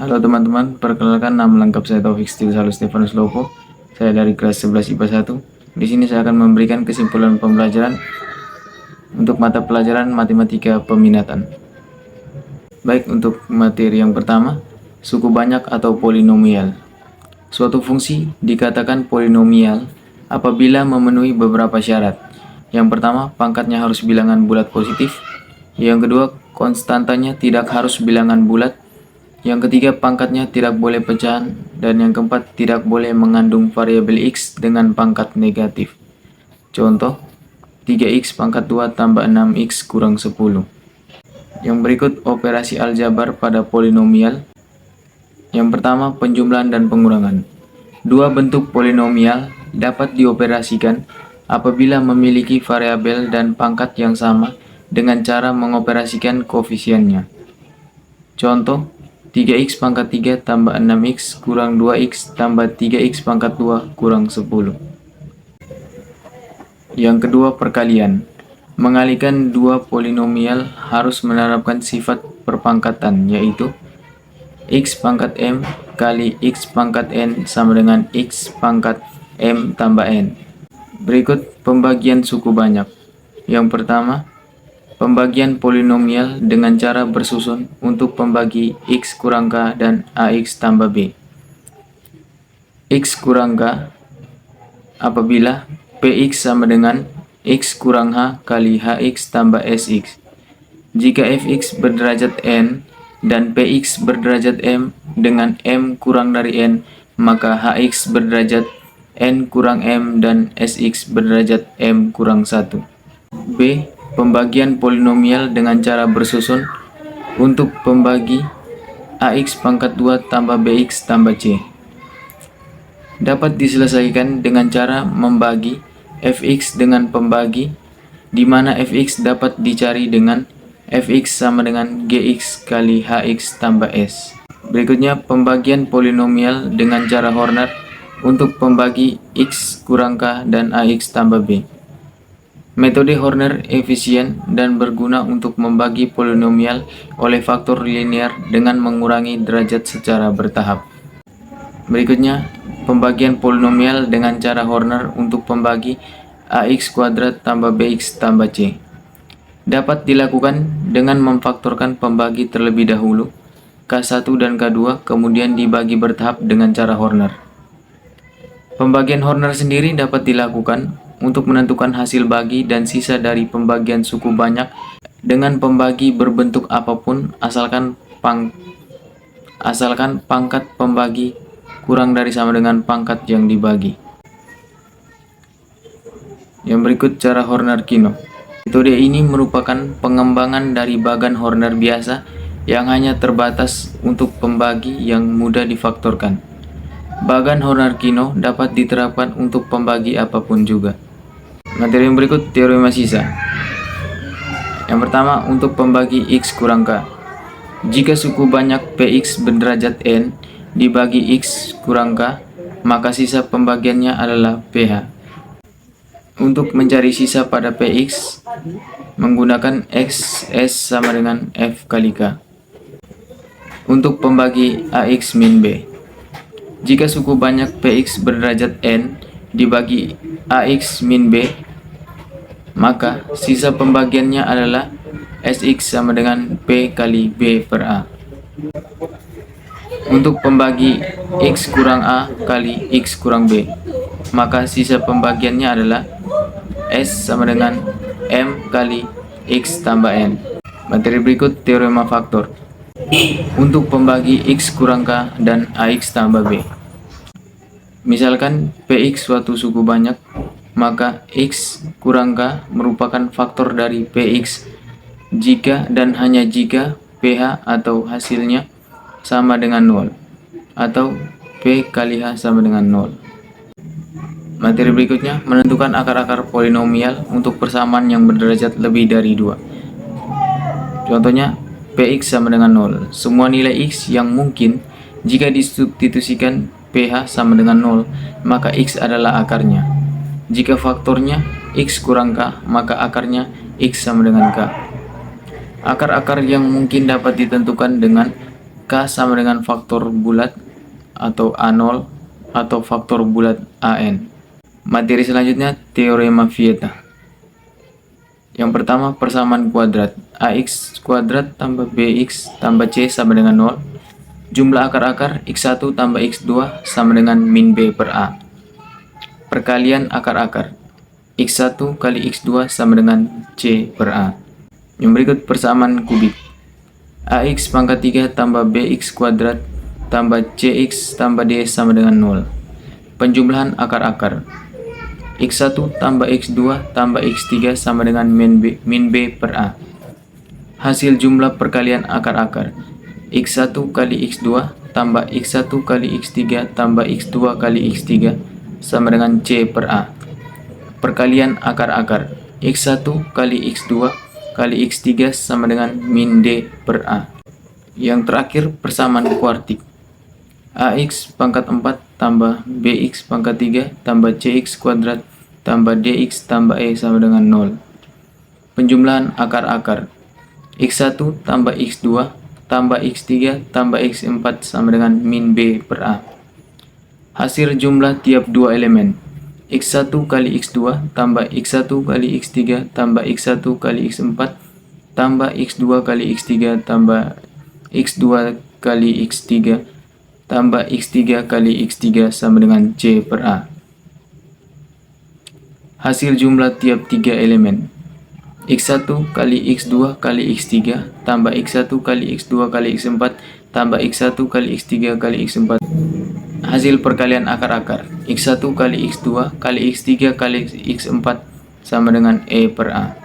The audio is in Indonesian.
Halo teman-teman, perkenalkan nama lengkap saya Taufik Stilsalus Stefanus Lopo. Saya dari kelas 11 IPA 1. Di sini saya akan memberikan kesimpulan pembelajaran untuk mata pelajaran matematika peminatan. Baik, untuk materi yang pertama, suku banyak atau polinomial. Suatu fungsi dikatakan polinomial apabila memenuhi beberapa syarat. Yang pertama, pangkatnya harus bilangan bulat positif. Yang kedua, konstantanya tidak harus bilangan bulat. Yang ketiga, pangkatnya tidak boleh pecahan. Dan yang keempat, tidak boleh mengandung variabel X dengan pangkat negatif. Contoh, 3X pangkat 2 tambah 6X kurang 10. Yang berikut operasi aljabar pada polinomial. Yang pertama, penjumlahan dan pengurangan. Dua bentuk polinomial dapat dioperasikan apabila memiliki variabel dan pangkat yang sama dengan cara mengoperasikan koefisiennya. Contoh, 3x pangkat 3 tambah 6x kurang 2x tambah 3x pangkat 2 kurang 10. Yang kedua, perkalian. Mengalihkan dua polinomial harus menerapkan sifat perpangkatan, yaitu x pangkat m kali x pangkat n sama dengan x pangkat m tambah n. Berikut pembagian suku banyak. Yang pertama, pembagian polinomial dengan cara bersusun untuk pembagi x kurang k dan ax tambah b. X kurang k apabila px sama dengan x kurang h kali hx tambah sx. Jika fx berderajat n dan px berderajat m dengan m kurang dari n, maka hx berderajat n kurang m dan sx berderajat m kurang 1. B. Pembagian polinomial dengan cara bersusun untuk pembagi ax pangkat 2 tambah bx tambah c. Dapat diselesaikan dengan cara membagi fx dengan pembagi, di mana fx dapat dicari dengan fx sama dengan gx kali hx tambah s. Berikutnya pembagian polinomial dengan cara Horner untuk pembagi x kurang k dan ax tambah b. Metode Horner efisien dan berguna untuk membagi polinomial oleh faktor linear dengan mengurangi derajat secara bertahap. Berikutnya, pembagian polinomial dengan cara Horner untuk pembagi ax kuadrat tambah bx tambah c. Dapat dilakukan dengan memfaktorkan pembagi terlebih dahulu, K1 dan K2, kemudian dibagi bertahap dengan cara Horner. Pembagian Horner sendiri dapat dilakukan untuk menentukan hasil bagi dan sisa dari pembagian suku banyak dengan pembagi berbentuk apapun asalkan pangkat pembagi kurang dari sama dengan pangkat yang dibagi. Yang berikut cara Horner-Kino. Metode ini merupakan pengembangan dari bagan Horner biasa yang hanya terbatas untuk pembagi yang mudah difaktorkan. Bagan Horner-Kino dapat diterapkan untuk pembagi apapun juga. Materi yang berikut teorema sisa. Yang pertama, untuk pembagi x kurang k. Jika suku banyak px berderajat n dibagi x kurang k, maka sisa pembagiannya adalah ph. Untuk mencari sisa pada px, menggunakan x s sama dengan f kali k. Untuk pembagi ax min b. Jika suku banyak px berderajat n dibagi ax min b, maka sisa pembagiannya adalah sx sama dengan p kali b per a. Untuk pembagi x kurang a kali x kurang b, maka sisa pembagiannya adalah s sama dengan m kali x tambah n. Materi berikut teorema faktor. Untuk pembagi x kurang k dan ax tambah b. Misalkan px suatu suku banyak, maka x kurang k merupakan faktor dari px jika dan hanya jika ph atau hasilnya sama dengan 0 atau p kali h sama dengan 0. Materi berikutnya menentukan akar-akar polinomial untuk persamaan yang berderajat lebih dari 2. Contohnya, px sama dengan 0. Semua nilai x yang mungkin jika disubstitusikan ph sama dengan 0, maka x adalah akarnya. Jika faktornya x kurang k, maka akarnya x sama dengan k. Akar-akar yang mungkin dapat ditentukan dengan K sama dengan faktor bulat atau A0 atau faktor bulat AN. Materi selanjutnya teorema Vieta. Yang pertama persamaan kuadrat. AX kuadrat tambah BX tambah C sama dengan 0. Jumlah akar-akar X1 tambah X2 sama dengan min B per A. Perkalian akar-akar X1 kali X2 sama dengan C per A. Yang berikut persamaan kubik. AX pangkat 3 tambah BX kuadrat tambah CX tambah D sama dengan 0. Penjumlahan akar-akar X1 tambah X2 tambah X3 sama dengan min B per A. Hasil jumlah perkalian akar-akar X1 kali X2 tambah X1 kali X3 tambah X2 kali X3 sama dengan C per A. Perkalian akar-akar X1 kali X2 kali X3 sama dengan min D per A. Yang terakhir persamaan kuartik. AX pangkat 4 tambah BX pangkat 3 tambah CX kuadrat tambah DX tambah E sama dengan 0. Penjumlahan akar-akar X1 tambah X2 tambah X3 tambah X4 sama dengan min B per A. Hasil jumlah tiap dua elemen X1 kali X2 tambah X1 kali X3 tambah X1 kali X4 tambah X2 kali X3 tambah X2 kali X3 tambah X3 kali X3 sama dengan C per A. Hasil jumlah tiap tiga elemen X1 kali X2 kali X3 tambah X1 kali X2 kali X4 tambah X1 kali X3 kali X4. Hasil perkalian akar-akar X1 kali X2 kali X3 kali X4 sama dengan E per A.